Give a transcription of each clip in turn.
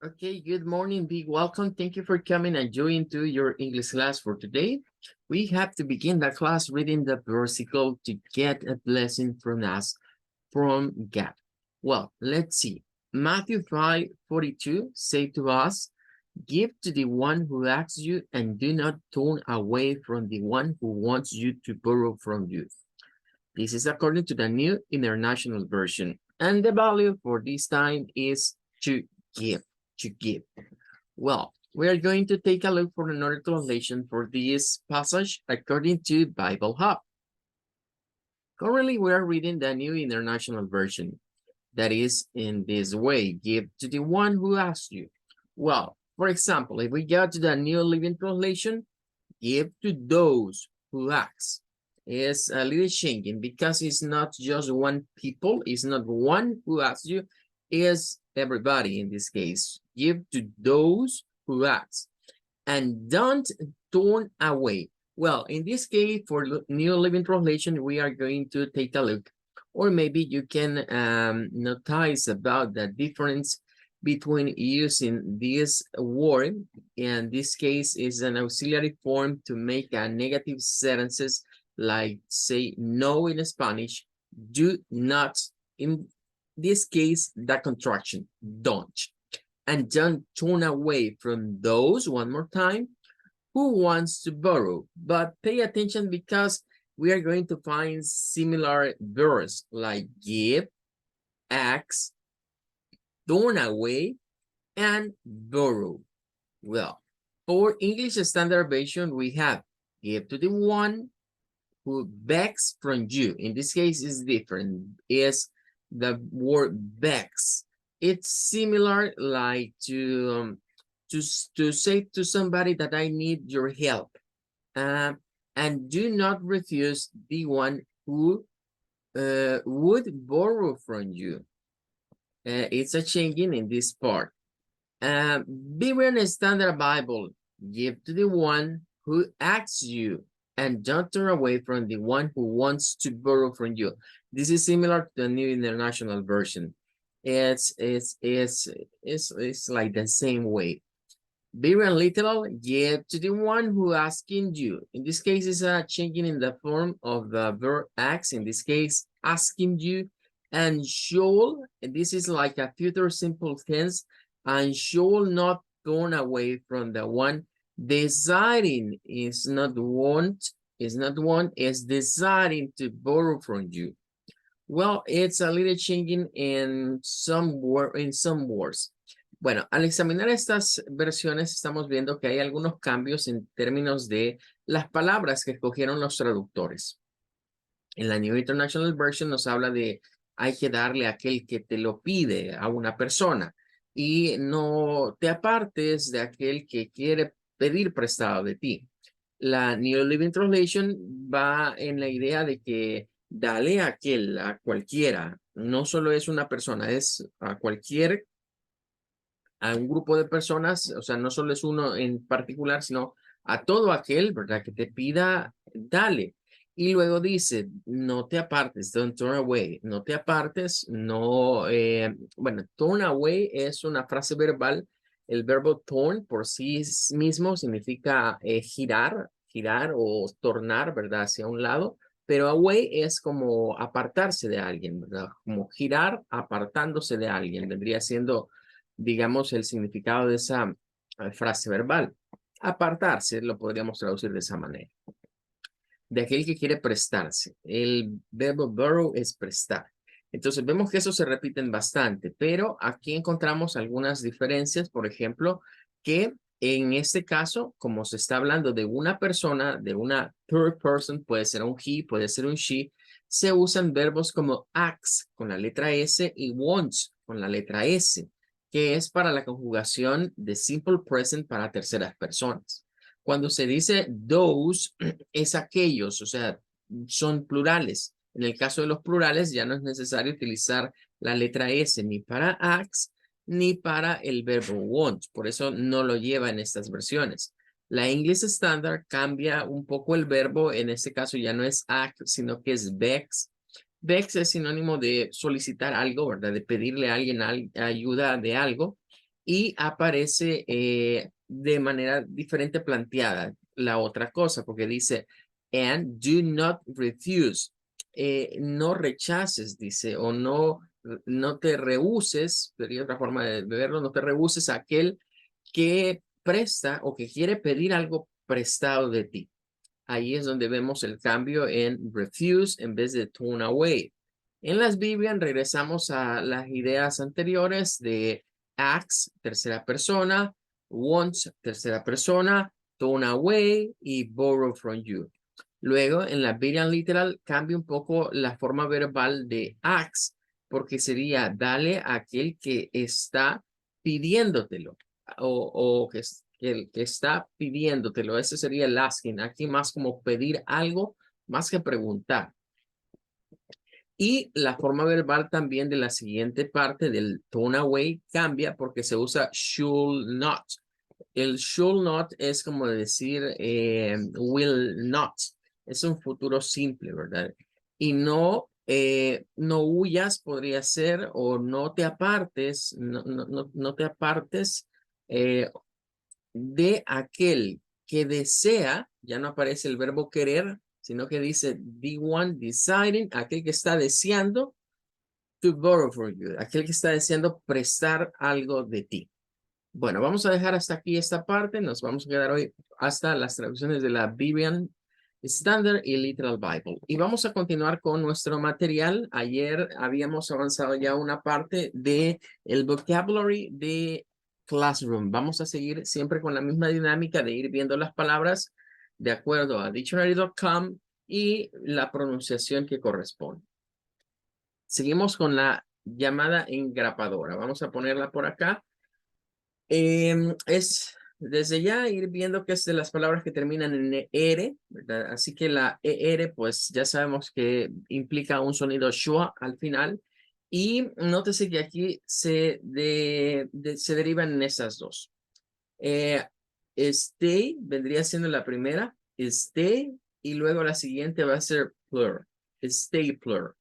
Okay, good morning, big welcome. Thank you for coming and joining to your English class for today. We have to begin the class reading the versicle to get a blessing from us, from God. Well, let's see. Matthew 5:42 say to us, give to the one who asks you and do not turn away from the one who wants you to borrow from you. This is according to the New International Version. And the value for this time is to give, to give. Well, we are going to take a look for another translation for this passage according to Bible Hub. Currently, we are reading the New International Version. That is in this way, give to the one who asks you. Well, for example, if we go to the New Living Translation, give to those who ask. It's a little changing because it's not just one people, it's not one who asks you, it's everybody in this case. Give to those who ask and don't turn away. Well, in this case, for New Living Translation, we are going to take a look, or maybe you can notice about the difference between using this word, and this case is an auxiliary form to make a negative sentences, like say no in Spanish, do not. In this case, the contraction, don't. And don't turn away from those, one more time, who wants to borrow. But pay attention because we are going to find similar verbs like give, ask, turn away, and borrow. Well, for English Standard Version, we have give to the one who begs from you. In this case, is different. Is the word begs. It's similar like to say to somebody that I need your help. And do not refuse the one who would borrow from you. It's a changing in this part. Berean Standard Bible, give to the one who asks you and don't turn away from the one who wants to borrow from you. This is similar to the New International Version. It's like the same way. Berean Literal, give to the one who asking you. In this case, it's a changing in the form of the verb ask. In this case, asking you. And should, and this is like a future simple tense, and should not turn away from the one desiring, is not want, is desiring to borrow from you. Well, it's a little changing in some words. Bueno, al examinar estas versiones estamos viendo que hay algunos cambios en términos de las palabras que escogieron los traductores. En la New International Version nos habla de hay que darle a aquel que te lo pide a una persona y no te apartes de aquel que quiere pedir prestado de ti. La New Living Translation va en la idea de que dale a aquel, a cualquiera. No solo es una persona, es a cualquier, a un grupo de personas, o sea, no solo es uno en particular, sino a todo aquel, ¿verdad? Que te pida, dale. Y luego dice, no te apartes, don't turn away, no te apartes, no, bueno, turn away es una frase verbal, el verbo turn por sí mismo significa girar o tornar, ¿verdad? Hacia un lado, pero away es como apartarse de alguien, ¿verdad? Como girar apartándose de alguien, vendría siendo, digamos, el significado de esa frase verbal. Apartarse lo podríamos traducir de esa manera. De aquel que quiere prestarse. El verbo borrow es prestar. Entonces vemos que eso se repiten bastante, pero aquí encontramos algunas diferencias, por ejemplo, que en este caso, como se está hablando de una persona, de una third person, puede ser un he, puede ser un she, se usan verbos como ask con la letra S y wants con la letra S, que es para la conjugación de simple present para terceras personas. Cuando se dice those, es aquellos, o sea, son plurales. En el caso de los plurales ya no es necesario utilizar la letra S ni para ask ni para el verbo want. Por eso no lo lleva en estas versiones. La English Standard cambia un poco el verbo. En este caso ya no es ask, sino que es begs. Begs es sinónimo de solicitar algo, ¿verdad? De pedirle a alguien ayuda de algo. y aparece de manera diferente planteada la otra cosa, porque dice, and do not refuse. No rechaces, dice, o no te rehuses, sería otra forma de verlo, no te rehuses a aquel que presta o que quiere pedir algo prestado de ti. Ahí es donde vemos el cambio en refuse en vez de turn away. En las Biblias regresamos a las ideas anteriores de ask, tercera persona, wants, tercera persona, turn away y borrow from you. Luego, en la Berean Literal cambia un poco la forma verbal de ask, porque sería dale a aquel que está pidiéndotelo o que el que está pidiéndotelo. Ese sería el asking. Aquí más como pedir algo, más que preguntar. Y la forma verbal también de la siguiente parte del tone away cambia porque se usa should not. El should not es como decir will not. Es un futuro simple, ¿verdad? Y no huyas podría ser o no te apartes, no te apartes de aquel que desea, ya no aparece el verbo querer, sino que dice the one deciding, aquel que está deseando to borrow from you, aquel que está deseando prestar algo de ti. Bueno, vamos a dejar hasta aquí esta parte. Nos vamos a quedar hoy hasta las traducciones de la Berean Standard y Literal Bible. Y vamos a continuar con nuestro material. Ayer habíamos avanzado ya una parte de el vocabulary de Classroom. Vamos a seguir siempre con la misma dinámica de ir viendo las palabras de acuerdo a dictionary.com y la pronunciación que corresponde. Seguimos con la llamada engrapadora. Vamos a ponerla por acá. Es desde ya ir viendo que es de las palabras que terminan en ER, ¿verdad? Así que la ER, pues ya sabemos que implica un sonido schwa al final. Y nótese que aquí se derivan en esas dos. Stay vendría siendo la primera, stay, y luego la siguiente va a ser plur, stapler,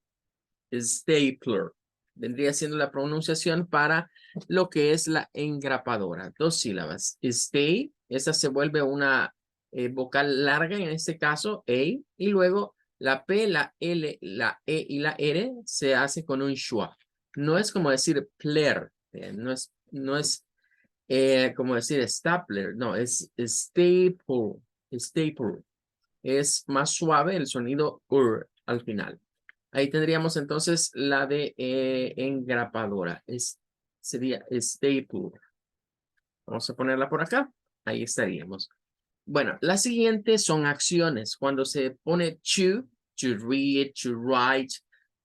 stapler. Vendría siendo la pronunciación para lo que es la engrapadora. Dos sílabas. Stay, esa se vuelve una vocal larga en este caso, A, y luego la P, la L, la E y la R se hace con un schwa. No es como decir player, no es como decir stapler, no, es staple, staple. Es más suave el sonido al final. Ahí tendríamos entonces la de engrapadora. Sería staple. Vamos a ponerla por acá. Ahí estaríamos. Bueno, la siguiente son acciones. Cuando se pone to read, to write.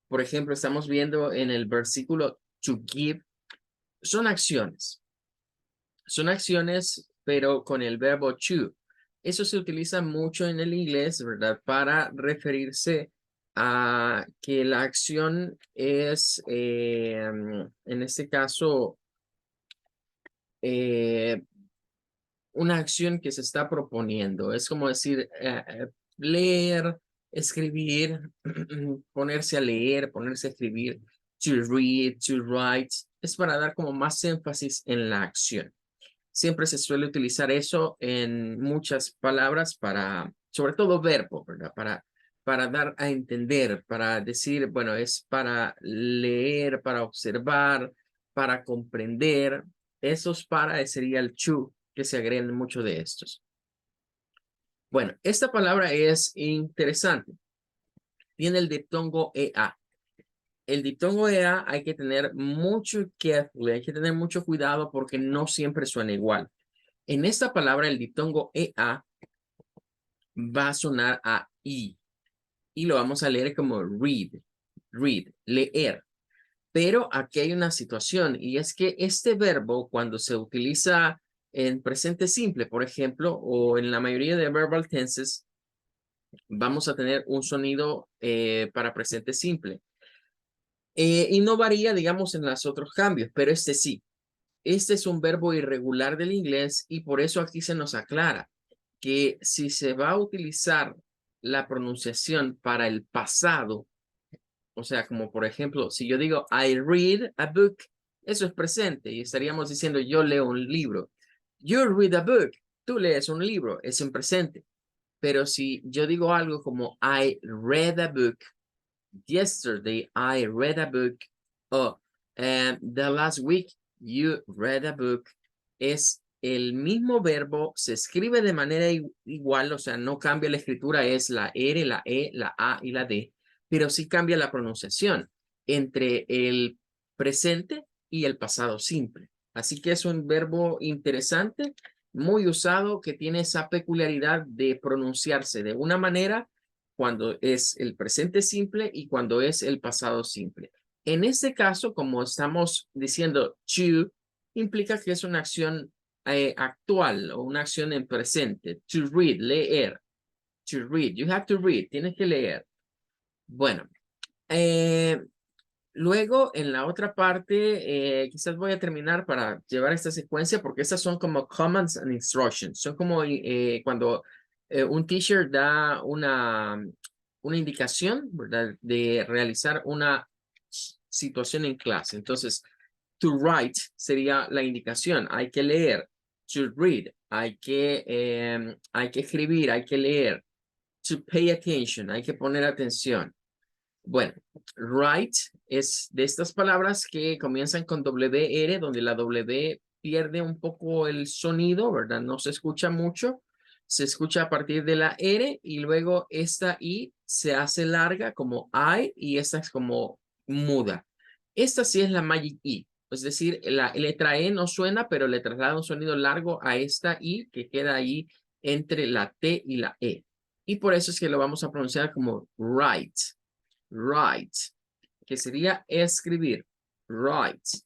Por ejemplo, estamos viendo en el versículo to give. Son acciones. Son acciones, pero con el verbo to. Eso se utiliza mucho en el inglés, ¿verdad? Para referirse a que la acción es, en este caso, una acción que se está proponiendo. Es como decir, leer, escribir, ponerse a leer, ponerse a escribir, to read, to write. Es para dar como más énfasis en la acción. Siempre se suele utilizar eso en muchas palabras para, sobre todo verbo, ¿verdad? Para dar a entender, para decir, bueno, es para leer, para observar, para comprender. Esos para sería el to, que se agregan muchos de estos. Bueno, esta palabra es interesante. Tiene el diptongo EA. El diptongo EA hay que tener mucho careful, hay que tener mucho cuidado porque no siempre suena igual. En esta palabra, el diptongo EA va a sonar a I y lo vamos a leer como read, leer. Pero aquí hay una situación y es que este verbo cuando se utiliza en presente simple, por ejemplo, o en la mayoría de verbal tenses, vamos a tener un sonido para presente simple. Y no varía, digamos, en los otros cambios, pero este sí. Este es un verbo irregular del inglés y por eso aquí se nos aclara que si se va a utilizar la pronunciación para el pasado, o sea, como por ejemplo, si yo digo I read a book, Eso es presente y estaríamos diciendo yo leo un libro. You read a book. Tú lees un libro, es en presente. Pero si yo digo algo como I read a book yesterday, I read a book, o the last week you read a book, es el mismo verbo, se escribe de manera igual, o sea, no cambia la escritura, es la R, la E, la A y la D, pero sí cambia la pronunciación entre el presente y el pasado simple. Así que es un verbo interesante, muy usado, que tiene esa peculiaridad de pronunciarse de una manera cuando es el presente simple y cuando es el pasado simple. En este caso, como estamos diciendo to, implica que es una acción actual o una acción en presente. To read, leer. To read, you have to read, tienes que leer. Bueno, luego en la otra parte, quizás voy a terminar para llevar esta secuencia porque estas son como commands and instructions. Son como cuando un teacher da una indicación, ¿verdad? De realizar una situación en clase. Entonces, to write sería la indicación. Hay que leer. To read. Hay que escribir, hay que leer. To pay attention. Hay que poner atención. Bueno, write es de estas palabras que comienzan con WR, donde la W pierde un poco el sonido, ¿verdad? No se escucha mucho. Se escucha a partir de la R y luego esta I se hace larga como I y esta es como muda. Esta sí es la Magic I, es decir, la letra E no suena, pero le traslada un sonido largo a esta I que queda ahí entre la T y la E. Y por eso es que lo vamos a pronunciar como write. Write, que sería escribir. Write.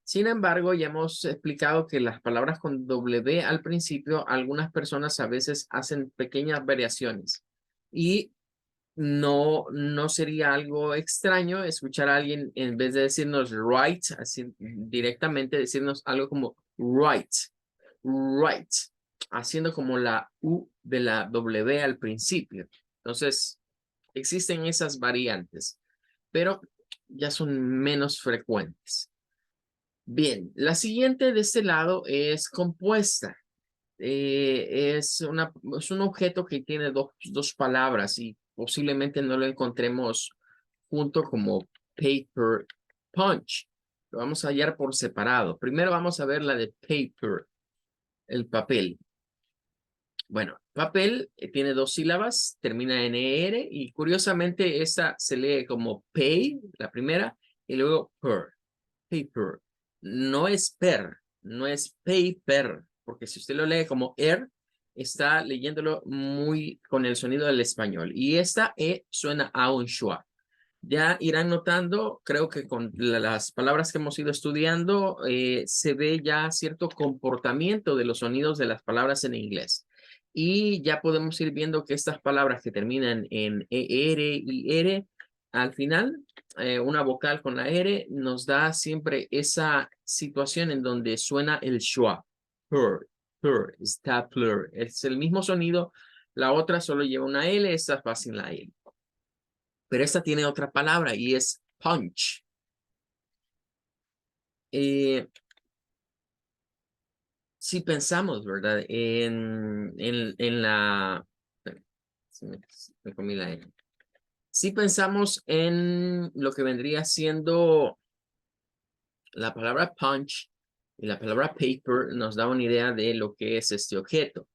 Sin embargo, ya hemos explicado que las palabras con W al principio, algunas personas a veces hacen pequeñas variaciones. Y no sería algo extraño escuchar a alguien, en vez de decirnos write, así directamente decirnos algo como write, write, haciendo como la U de la W al principio. Entonces, existen esas variantes, pero ya son menos frecuentes. Bien, la siguiente de este lado es compuesta. Es un objeto que tiene dos palabras y posiblemente no lo encontremos junto como paper punch. Lo vamos a hallar por separado. Primero vamos a ver la de paper, el papel. Bueno, papel tiene dos sílabas, termina en ER y curiosamente esta se lee como pay, la primera, y luego per, paper. No es per, no es paper, porque si usted lo lee como está leyéndolo muy con el sonido del español. Y esta E suena a un schwa. Ya irán notando, creo que con las palabras que hemos ido estudiando, se ve ya cierto comportamiento de los sonidos de las palabras en inglés. Y ya podemos ir viendo que estas palabras que terminan en ER y R, al final, una vocal con la R nos da siempre esa situación en donde suena el schwa. Stapler. Es el mismo sonido. La otra solo lleva una L, esta va sin la L. Pero esta tiene otra palabra y es punch. Si pensamos, ¿verdad? En la... me comí la N. Si pensamos en lo que vendría siendo la palabra punch y la palabra paper, nos da una idea de lo que es este objeto.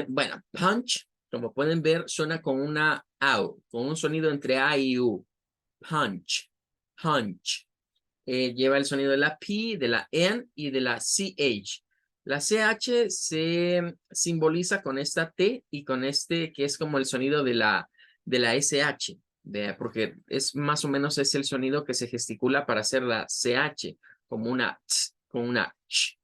Bueno, punch, como pueden ver, suena con una AU, con un sonido entre A y U. Punch, punch. Lleva el sonido de la P, de la N y de la CH. La CH se simboliza con esta T y con este que es como el sonido de la SH, porque es más o menos es el sonido que se gesticula para hacer la CH, como una ch, con una ch,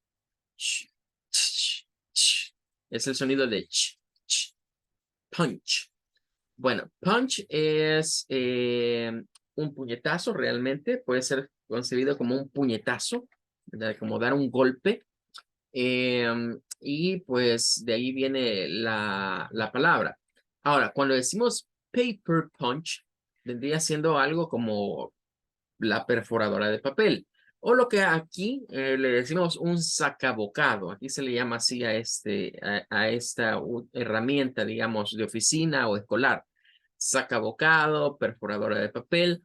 ch, ch, ch. Es el sonido de ch, ch, punch. Bueno, punch es un puñetazo realmente, puede ser concebido como un puñetazo, ¿verdad? Como dar un golpe. Y pues de ahí viene la palabra. Ahora, cuando decimos paper punch, vendría siendo algo como la perforadora de papel. O lo que aquí le decimos un sacabocado. Aquí se le llama así a, a esta herramienta, digamos, de oficina o escolar. Sacabocado, perforadora de papel.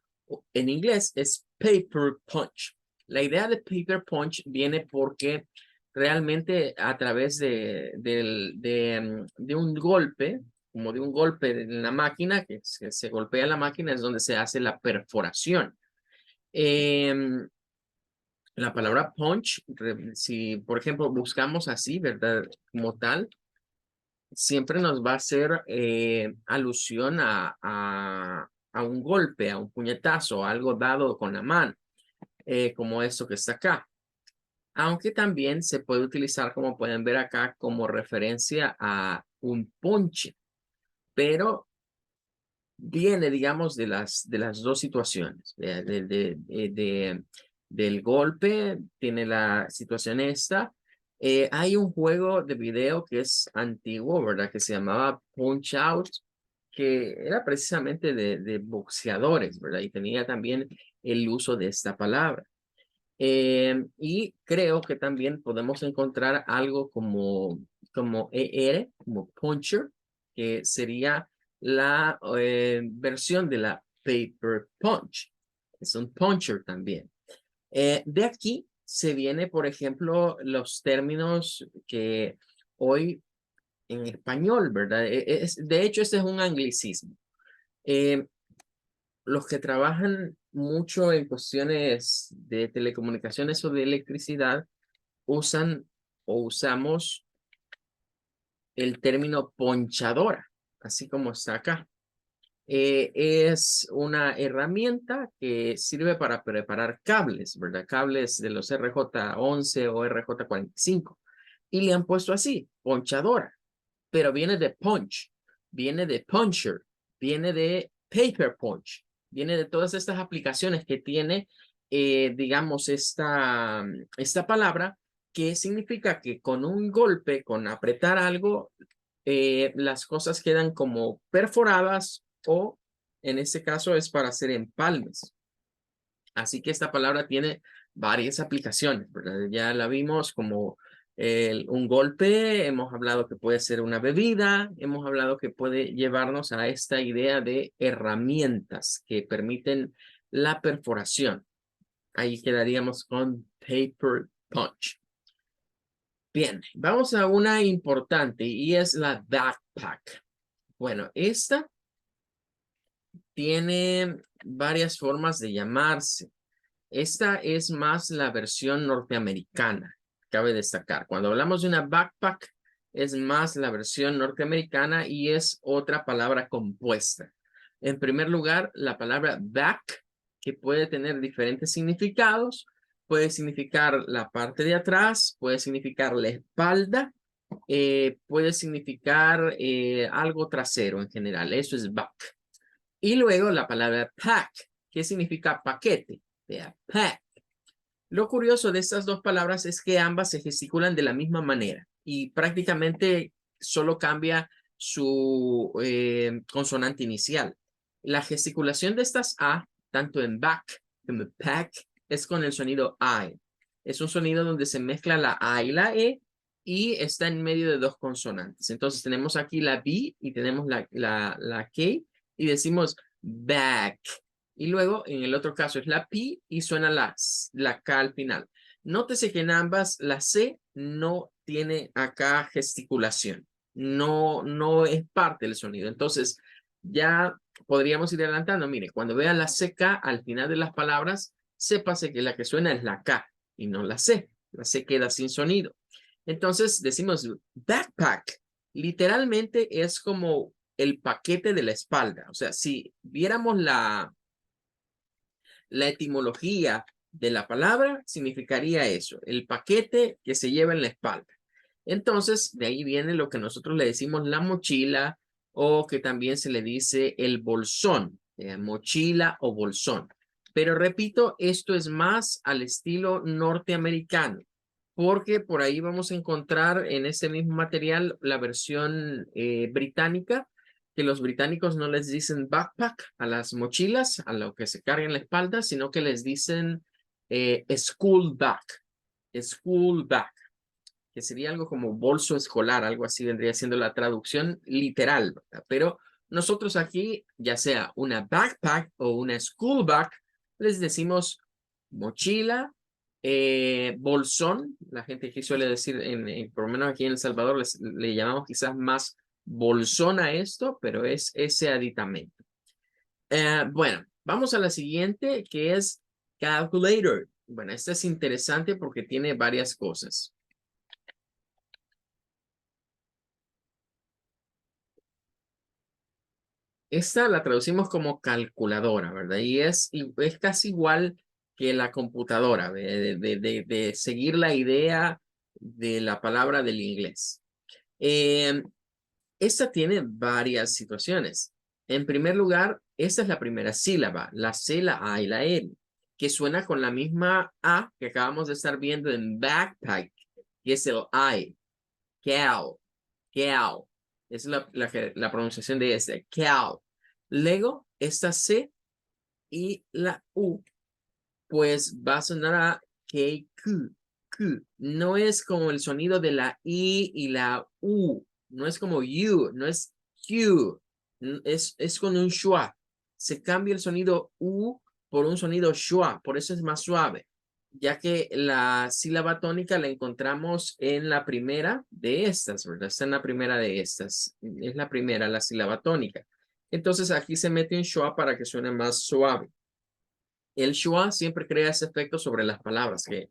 En inglés es paper punch. La idea de paper punch viene porque realmente a través de un golpe, como de un golpe en la máquina, que se golpea la máquina, es donde se hace la perforación. La palabra punch, si por ejemplo buscamos así, ¿verdad? Como tal, siempre nos va a hacer alusión a un golpe, a un puñetazo, a algo dado con la mano, como esto que está acá. Aunque también se puede utilizar, como pueden ver acá, como referencia a un punch, pero viene, digamos, de las dos situaciones, del golpe, tiene la situación esta. Hay un juego de video que es antiguo, ¿verdad? Que se llamaba Punch Out, que era precisamente de boxeadores, ¿verdad? Y tenía también el uso de esta palabra. Y creo que también podemos encontrar algo como ER, como puncher, que sería la versión de la paper punch. Es un puncher también. De aquí se viene, por ejemplo, los términos que hoy en español, ¿verdad? De hecho, este es un anglicismo. Eh, los que trabajan mucho en cuestiones de telecomunicaciones o de electricidad usan o usamos el término ponchadora, así como está acá. Es una herramienta que sirve para preparar cables, ¿verdad? Cables de los RJ11 o RJ45. Y le han puesto así, ponchadora, pero viene de punch, viene de puncher, viene de paper punch, viene de todas estas aplicaciones que tiene, digamos, esta palabra, que significa que con un golpe, con apretar algo, las cosas quedan como perforadas o en este caso es para hacer empalmes. Así que esta palabra tiene varias aplicaciones, ¿verdad? Ya la vimos como un golpe, hemos hablado que puede ser una bebida, hemos hablado que puede llevarnos a esta idea de herramientas que permiten la perforación. Ahí quedaríamos con paper punch. Bien, vamos a una importante y es la backpack. Bueno, esta tiene varias formas de llamarse. Esta es más la versión norteamericana, cabe destacar. Cuando hablamos de una backpack, es más la versión norteamericana y es otra palabra compuesta. En primer lugar, la palabra back, que puede tener diferentes significados, puede significar la parte de atrás, puede significar la espalda, puede significar algo trasero en general. Eso es back. Y luego la palabra pack, que significa paquete. Pack. Lo curioso de estas dos palabras es que ambas se gesticulan de la misma manera y prácticamente solo cambia su consonante inicial. La gesticulación de estas A, tanto en back como pack, es con el sonido I. Es un sonido donde se mezcla la A y la E y está en medio de dos consonantes. Entonces tenemos aquí la B y tenemos la K y decimos back. Y luego, en el otro caso, es la P y suena la K al final. Nótese que en ambas la C no tiene acá gesticulación. No es parte del sonido. Entonces, ya podríamos ir adelantando. Mire, cuando vea la CK al final de las palabras, sépase que la que suena es la K y no la C. La C queda sin sonido. Entonces, decimos backpack. Literalmente es como el paquete de la espalda. O sea, si viéramos la etimología de la palabra significaría eso, el paquete que se lleva en la espalda. Entonces, de ahí viene lo que nosotros le decimos la mochila o que también se le dice el bolsón, mochila o bolsón. Pero repito, esto es más al estilo norteamericano, porque por ahí vamos a encontrar en ese mismo material la versión británica, que los británicos no les dicen backpack a las mochilas, a lo que se carga en la espalda, sino que les dicen school bag, school bag, que sería algo como bolso escolar, algo así vendría siendo la traducción literal, ¿verdad? Pero nosotros aquí, ya sea una backpack o una school bag, les decimos mochila, bolsón. La gente aquí suele decir, por lo menos aquí en El Salvador, le llamamos quizás más bolsón a esto, pero es ese aditamento. Bueno, vamos a la siguiente, que es calculator. Bueno, esta es interesante porque tiene varias cosas. Esta la traducimos como calculadora, ¿verdad? Y es casi igual que la computadora, de seguir la idea de la palabra del inglés. Esta tiene varias situaciones. En primer lugar, esta es la primera sílaba, la C, la A y la N, que suena con la misma A que acabamos de estar viendo en backpack, que es el I, cow, cow. Es la pronunciación de este, cow. Luego, esta C y la U, pues va a sonar a Q, Q. No es como el sonido de la I y la U. No es como U, no es Q. Es con un schwa. Se cambia el sonido U por un sonido schwa, por eso es más suave, ya que la sílaba tónica la encontramos en la primera de estas, ¿verdad? Está en la primera de estas. Es la primera, la sílaba tónica. Entonces aquí se mete un schwa para que suene más suave. El schwa siempre crea ese efecto sobre las palabras, que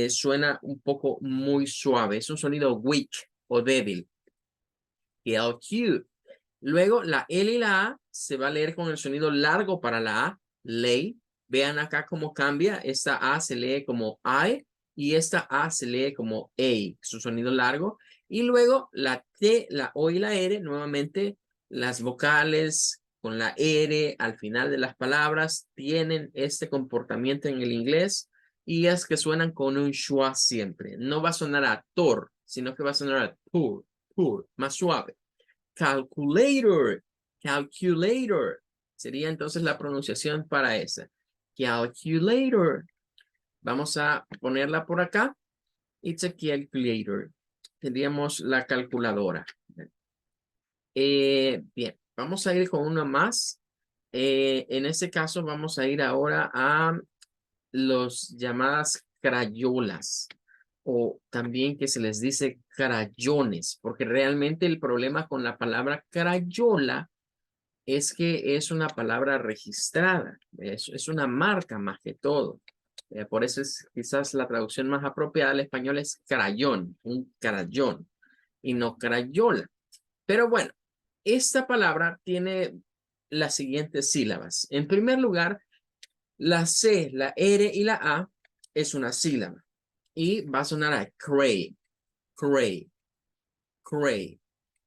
suena un poco muy suave. Es un sonido weak o débil. El Q. Luego la L y la A se va a leer con el sonido largo para la A, ley. Vean acá cómo cambia. Esta A se lee como I y esta A se lee como A, su sonido largo. Y luego la T, la O y la R, nuevamente las vocales con la R al final de las palabras tienen este comportamiento en el inglés y es que suenan con un schwa siempre. No va a sonar a tor, sino que va a sonar a pur, más suave. Calculator, calculator. Sería entonces la pronunciación para esa. Calculator. Vamos a ponerla por acá. It's a calculator. Tendríamos la calculadora. Bien, vamos a ir con una más. En este caso vamos a ir ahora a los llamadas crayolas o también que se les dice crayones, porque realmente el problema con la palabra crayola es que es una palabra registrada, es una marca más que todo. Por eso es quizás la traducción más apropiada al español es crayón, un crayón y no crayola. Pero bueno, esta palabra tiene las siguientes sílabas. En primer lugar, la C, la R y la A es una sílaba y va a sonar a cray, cray, cray.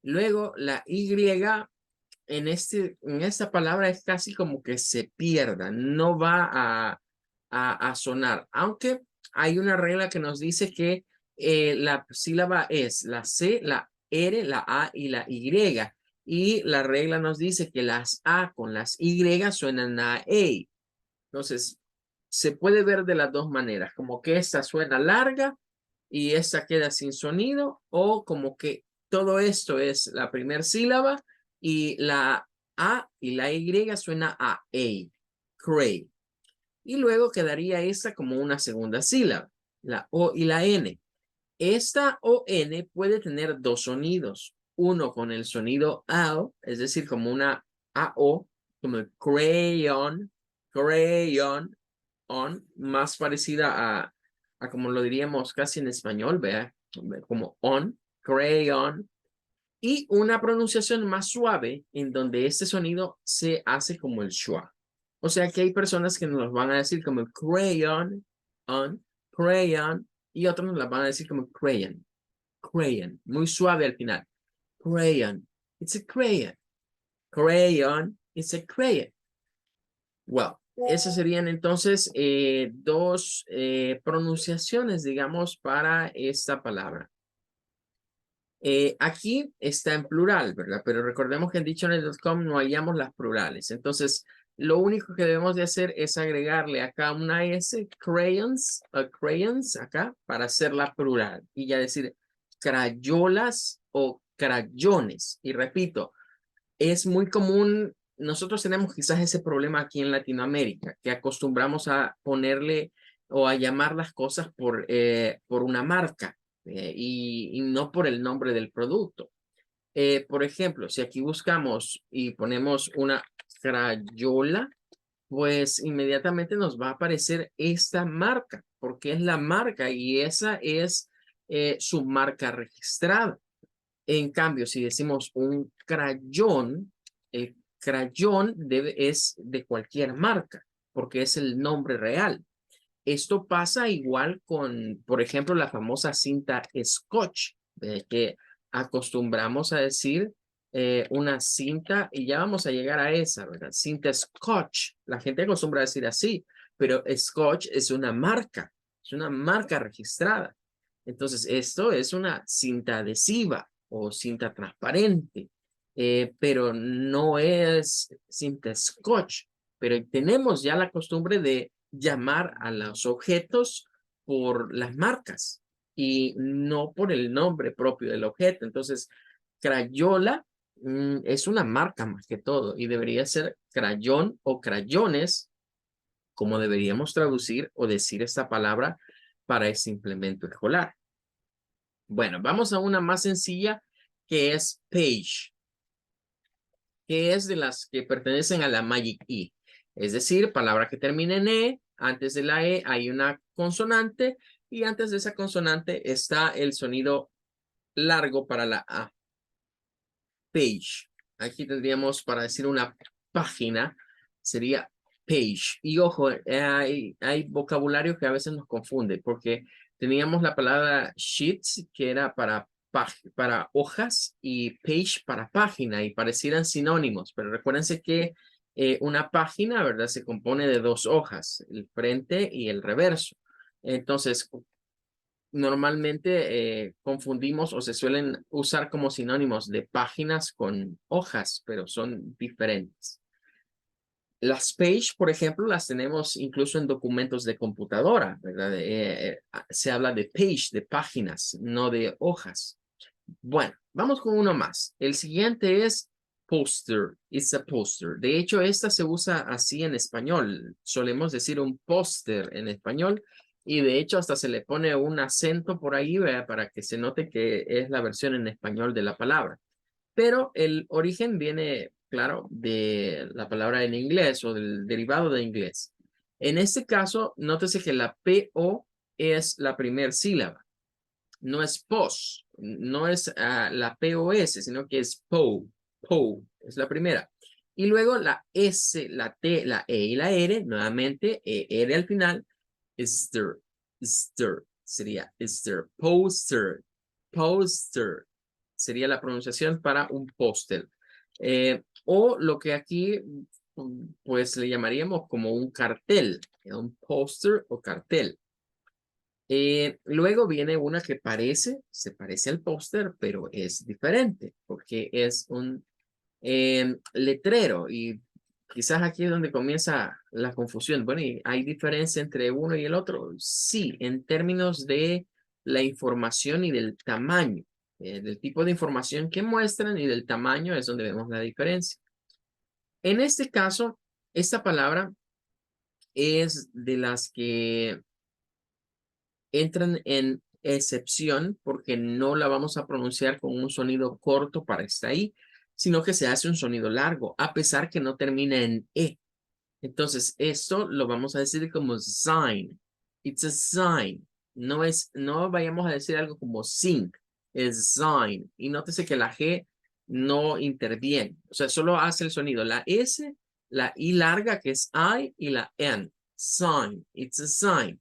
Luego la Y en esta palabra es casi como que se pierda, no va a sonar, aunque hay una regla que nos dice que la sílaba es la C, la R, la A y la Y la regla nos dice que las A con las Y suenan a A. Entonces, se puede ver de las dos maneras, como que esta suena larga y esta queda sin sonido, o como que todo esto es la primera sílaba y la A y la Y suena a cray. Y luego quedaría esta como una segunda sílaba, la O y la N. Esta ON puede tener dos sonidos, uno con el sonido AO, es decir, como una AO, como el crayon, crayon, on, más parecida a como lo diríamos casi en español, vea, como on, crayon, y una pronunciación más suave en donde este sonido se hace como el schwa. O sea que hay personas que nos van a decir como crayon, on, crayon, y otros nos la van a decir como crayon, crayon, muy suave al final. Crayon, it's a crayon. Crayon, it's a crayon. Well, esas serían entonces dos pronunciaciones, digamos, para esta palabra. Aquí está en plural, ¿verdad? Pero recordemos que en dictionary.com no hallamos las plurales. Entonces, Lo único que debemos de hacer es agregarle acá una S, crayons, crayons acá, para hacerla plural. Y ya decir crayolas o crayones. Y repito, es muy común, nosotros tenemos quizás ese problema aquí en Latinoamérica, que acostumbramos a ponerle o a llamar las cosas por una marca y no por el nombre del producto. Por ejemplo, si aquí buscamos y ponemos una crayola, pues inmediatamente nos va a aparecer esta marca, porque es la marca y esa es su marca registrada. En cambio, si decimos un crayón, el crayón es de cualquier marca, porque es el nombre real. Esto pasa igual con, por ejemplo, la famosa cinta Scotch, que acostumbramos a decir una cinta, y ya vamos a llegar a esa, ¿verdad? Cinta Scotch. La gente acostumbra a decir así, pero Scotch es una marca registrada. Entonces, esto es una cinta adhesiva o cinta transparente, pero no es cinta Scotch. Pero tenemos ya la costumbre de llamar a los objetos por las marcas y no por el nombre propio del objeto. Entonces, Crayola es una marca más que todo y debería ser crayón o crayones, como deberíamos traducir o decir esta palabra para ese implemento escolar. Bueno, vamos a una más sencilla que es page, que es de las que pertenecen a la Magic E. Es decir, palabra que termina en E, antes de la E hay una consonante y antes de esa consonante está el sonido largo para la A. Page. Aquí tendríamos para decir una página, sería page. Y ojo, hay vocabulario que a veces nos confunde porque teníamos la palabra sheets que era para hojas y page para página y parecieran sinónimos, pero recuérdense que una página, ¿verdad? Se compone de dos hojas, el frente y el reverso. Entonces, normalmente confundimos o se suelen usar como sinónimos de páginas con hojas, pero son diferentes. Las page, por ejemplo, las tenemos incluso en documentos de computadora, ¿verdad? Se habla de page, de páginas, no de hojas. Bueno, vamos con uno más. El siguiente es poster. It's a poster. De hecho, esta se usa así en español. Solemos decir un póster en español y de hecho hasta se le pone un acento por ahí, ¿verdad? Para que se note que es la versión en español de la palabra. Pero el origen viene, claro, de la palabra en inglés o del derivado de inglés. En este caso, nótese que la PO es la primera sílaba. No es POS, no es la POS, sino que es PO, PO, es la primera. Y luego la S, la T, la E y la R, nuevamente R al final, stir, stir, sería stir, poster, poster, sería la pronunciación para un póster. O lo que aquí pues le llamaríamos como un cartel, un póster o cartel. Luego viene una que se parece al póster, pero es diferente, porque es un letrero y quizás aquí es donde comienza la confusión. Bueno, ¿y hay diferencia entre uno y el otro? Sí, en términos de la información y del tamaño, del tipo de información que muestran y del tamaño es donde vemos la diferencia. En este caso, esta palabra es de las que entran en excepción porque no la vamos a pronunciar con un sonido corto para estar ahí, sino que se hace un sonido largo, a pesar que no termina en E. Entonces, esto lo vamos a decir como sign. It's a sign. No vayamos a decir algo como sing, es sign. Y nótese que la G no interviene, o sea, solo hace el sonido. La S, la I larga que es I y la N. Sign. It's a sign.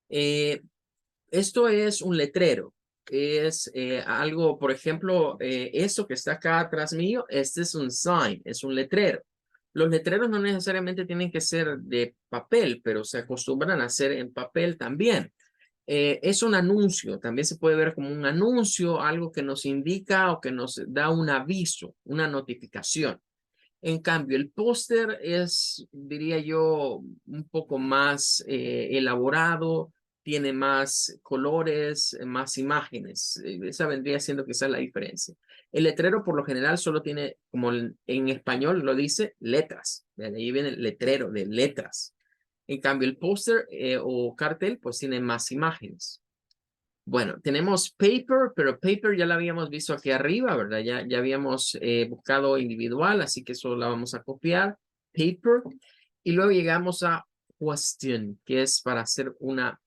Esto es un letrero, es algo, por ejemplo, esto que está acá atrás mío, este es un sign, es un letrero. Los letreros no necesariamente tienen que ser de papel, pero se acostumbran a hacer en papel también. Es un anuncio, también se puede ver como un anuncio, algo que nos indica o que nos da un aviso, una notificación. En cambio, el póster es, diría yo, un poco más elaborado, tiene más colores, más imágenes. Esa vendría siendo quizás la diferencia. El letrero por lo general solo tiene, como en español lo dice, letras. De ahí viene el letrero de letras. En cambio, el póster o cartel pues tiene más imágenes. Bueno, tenemos paper, pero paper ya la habíamos visto aquí arriba, ¿verdad? Ya habíamos buscado individual, así que eso la vamos a copiar. Paper. Y luego llegamos a question, que es para hacer una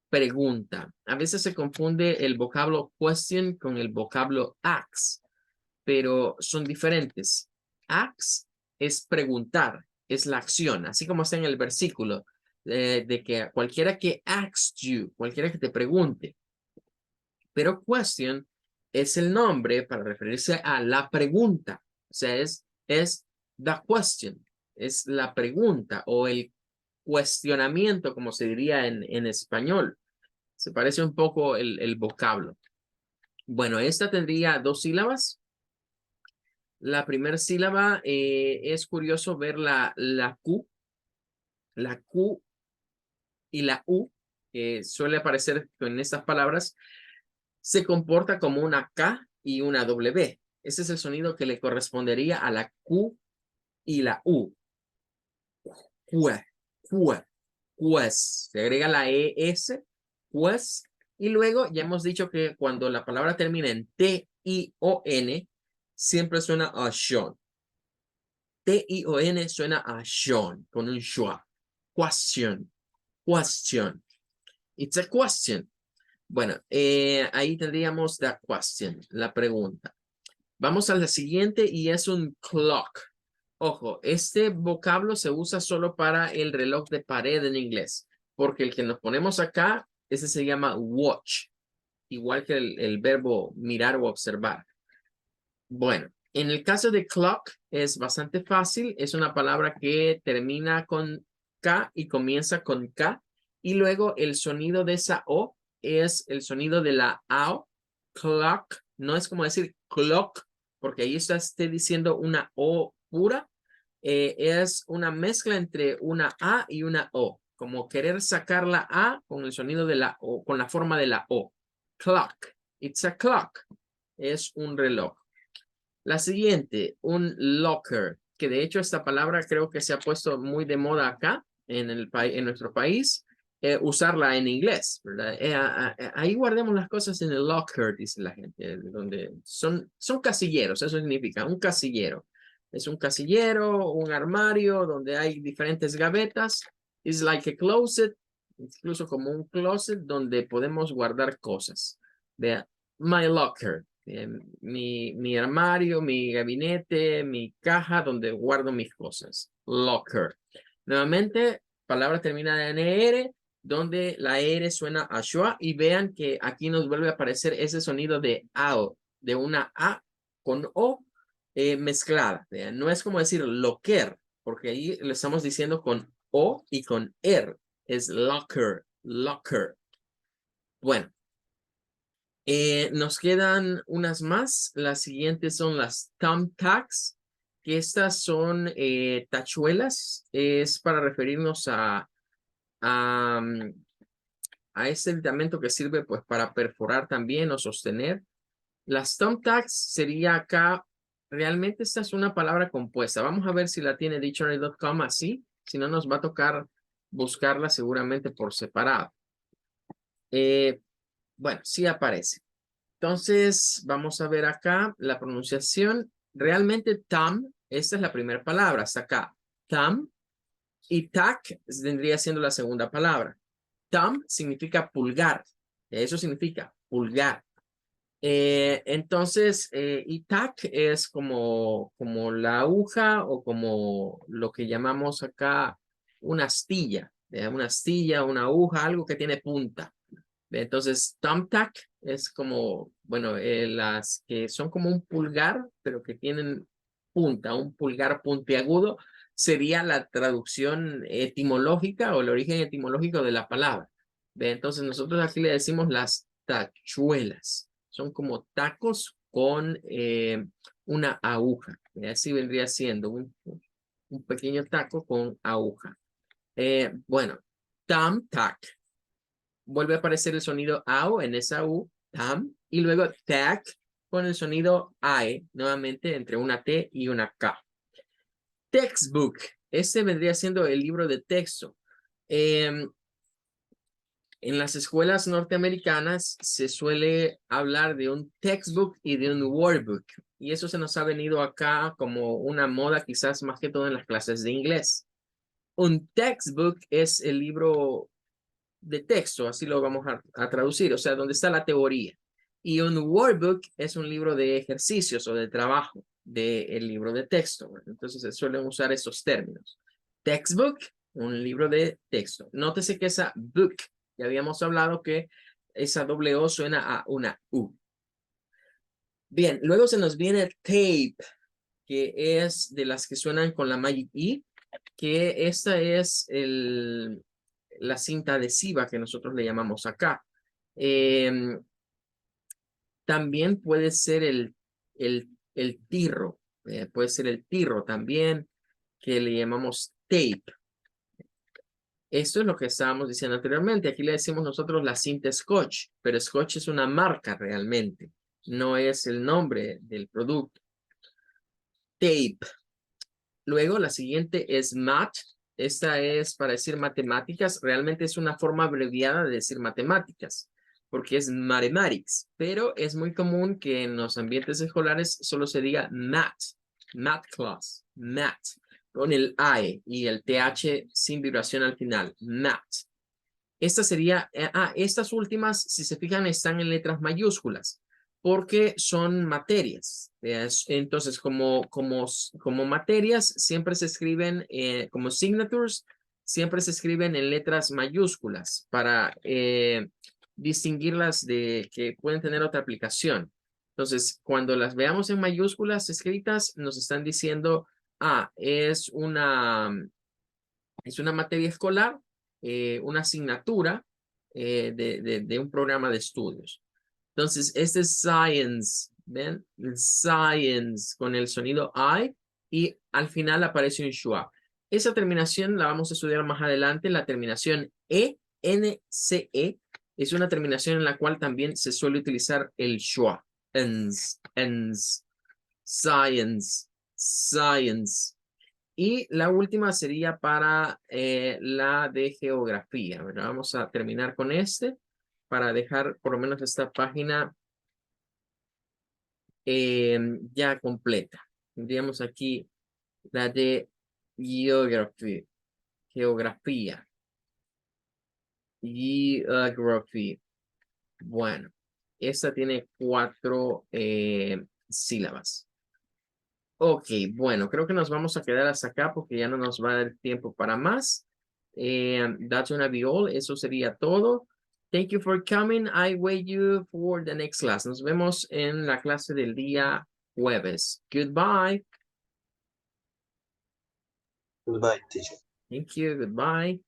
pregunta. A veces se confunde el vocablo question con el vocablo ask, pero son diferentes. Ask es preguntar, es la acción, así como está en el versículo, de que cualquiera que asks you, cualquiera que te pregunte. Pero question es el nombre para referirse a la pregunta. O sea, es the question, es la pregunta o el cuestionamiento, como se diría en español. Se parece un poco el vocablo. Bueno, esta tendría dos sílabas. La primera sílaba es curioso ver la Q y la U, que suele aparecer en estas palabras, se comporta como una K y una W. Ese es el sonido que le correspondería a la Q y la U. Cue, cue, pues. Se agrega la ES, pues. Y luego ya hemos dicho que cuando la palabra termina en T-I-O-N, siempre suena a Sean. T-I-O-N suena a Sean, con un schwa. Question, question. It's a question. Bueno, ahí tendríamos the question, la pregunta. Vamos a la siguiente y es un clock. Ojo, este vocablo se usa solo para el reloj de pared en inglés, porque el que nos ponemos acá, ese se llama watch, igual que el verbo mirar o observar. Bueno, en el caso de clock es bastante fácil, es una palabra que termina con K y comienza con K, y luego el sonido de esa O es el sonido de la AO, clock, no es como decir clock, porque ahí está diciendo una O pura, es una mezcla entre una A y una O, como querer sacar la A con el sonido de la O, con la forma de la O. Clock, it's a clock, es un reloj. La siguiente, un locker, que de hecho esta palabra creo que se ha puesto muy de moda acá en nuestro país, usarla en inglés, ¿verdad? Ahí guardemos las cosas en el locker, dice la gente, donde son casilleros, eso significa un casillero. Es un casillero, un armario donde hay diferentes gavetas. It's like a closet, incluso como un closet donde podemos guardar cosas. Vea, my locker. Mi armario, mi gabinete, mi caja donde guardo mis cosas. Locker. Nuevamente, palabra terminada en ER, donde la ER suena a schwa y vean que aquí nos vuelve a aparecer ese sonido de AO, de una A con O mezclada. ¿Vean? No es como decir locker, porque ahí lo estamos diciendo con O y con R. Es locker, locker. Bueno. Nos quedan unas más. Las siguientes son las thumbtacks, que estas son tachuelas. Es para referirnos a a ese aditamento que sirve pues para perforar también o sostener. Las thumbtacks sería acá, realmente esta es una palabra compuesta. Vamos a ver si la tiene dictionary.com así. Si no, nos va a tocar buscarla seguramente por separado. Bueno, sí aparece. Entonces, vamos a ver acá la pronunciación. Realmente thumb, esta es la primera palabra, hasta acá. Thumb y tack vendría siendo la segunda palabra. Thumb significa pulgar. Eso significa pulgar. Entonces, y tack es como la aguja o como lo que llamamos acá una astilla. Una astilla, una aguja, algo que tiene punta. Entonces, thumbtack es como, bueno, las que son como un pulgar, pero que tienen punta, un pulgar puntiagudo, sería la traducción etimológica o el origen etimológico de la palabra. Entonces, nosotros aquí le decimos las tachuelas. Son como tacos con una aguja. Y así vendría siendo un pequeño taco con aguja. Bueno, tam, tac. Vuelve a aparecer el sonido AO en esa U, tam, y luego tac con el sonido AE, nuevamente entre una T y una K. Textbook, este vendría siendo el libro de texto. En las escuelas norteamericanas se suele hablar de un textbook y de un workbook, y eso se nos ha venido acá como una moda quizás más que todo en las clases de inglés. Un textbook es el libro de texto, así lo vamos a traducir, o sea, donde está la teoría. Y un workbook es un libro de ejercicios o de trabajo del libro de texto. Bueno, entonces se suelen usar esos términos. Textbook, un libro de texto. Nótese que esa book, ya habíamos hablado que esa doble O suena a una U. Bien, luego se nos viene tape, que es de las que suenan con la Magic E, que esta es la cinta adhesiva que nosotros le llamamos acá. También puede ser el tirro, puede ser el tirro también, que le llamamos tape. Esto es lo que estábamos diciendo anteriormente. Aquí le decimos nosotros la cinta Scotch, pero Scotch es una marca realmente, no es el nombre del producto. Tape. Luego la siguiente es math. Esta es para decir matemáticas. Realmente es una forma abreviada de decir matemáticas, porque es mathematics, pero es muy común que en los ambientes escolares solo se diga math class, math, con el AE y el TH sin vibración al final, math. Esta sería, estas últimas, si se fijan, están en letras mayúsculas, porque son materias. Entonces, como materias, siempre se escriben, como signatures, siempre se escriben en letras mayúsculas para distinguirlas de que pueden tener otra aplicación. Entonces, cuando las veamos en mayúsculas escritas, nos están diciendo, es una materia escolar, una asignatura de un programa de estudios. Entonces, este es science, ¿ven? Science con el sonido I y al final aparece un schwa. Esa terminación la vamos a estudiar más adelante. La terminación E-N-C-E es una terminación en la cual también se suele utilizar el schwa. Ens, science, science. Y la última sería para la de geografía. Bueno, vamos a terminar con este para dejar por lo menos esta página ya completa. Tendríamos aquí la de geography, geografía. Geography. Bueno, esta tiene 4 sílabas. Ok, bueno, creo que nos vamos a quedar hasta acá porque ya no nos va a dar tiempo para más. That's gonna be all. Eso sería todo. Thank you for coming. I wait you for the next class. Nos vemos en la clase del día jueves. Goodbye. Goodbye, teacher. Thank you. Goodbye.